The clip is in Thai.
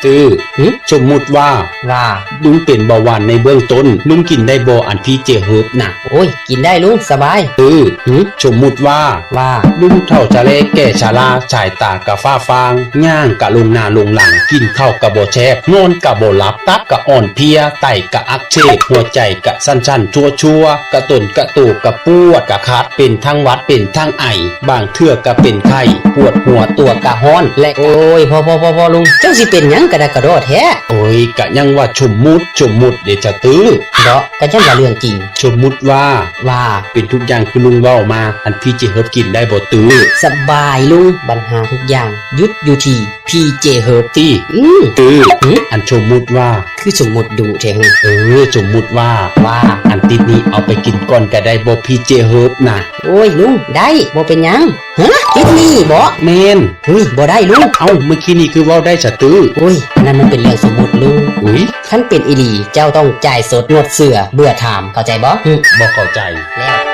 ตื้อสมมุติว่าลุงเป็นเบาหวานในเบื้องต้นลุงกินได้บ่อันพี่เจเฮิบน่ะโอ้ยกินได้ลุงสบายสมมุติว่าลุงเฒ่าจะเล่แก่ชราสายตากะฟ้าฟางย่างกะลงหน้าลงหลังกินข้าวกะบ่แซ่บนอนกะบ่หลับตับกะอ่อนเพลียไตกะอักเสบหัวใจกะสั่นๆชั่วๆกะต้นกะตูกะปวดกะคัดเป็นทั้งหวัดเป็นทั้งไอบางเทื่อกะเป็นไข้ปวดหัวตัวกะฮ้อนและโอ้ยพอลุงเจ้าสิเป็นหยังกะดะกะโดดแท้โอ้ยกะยังว่าสมมุติเดจะตื้อเนาะกะจังว่าเรื่องจริงสมมุติว่าเป็นทุกอย่างคือลุงเว้ามาอันพี่เจเฮิบกินได้บ่ตื้อสบายลุงปัญหาทุกอย่างยุดอยู่ที่พี่เจเฮิบตี้ตื้ออันสมมุติว่าคือสมมุติดูแท้สมมุติว่าอันติดนี้เอาไปกินก่อนก็ได้บ่พี่เจเฮิบน่ะโอ้ยลุงได้บ่เป็นหยังติดนี่บ่แม่นบ่ได้ลุงเมื่อกี้นี้คือเว้าได้สะตื้อโอ้ยนั่นมันเป็นเรื่องสมมุติลุงคันเป็นอีหลีเจ้าต้องจ่ายสดงดเสือเบื่อถามเข้าใจบ่บ่เข้าใจแล้ว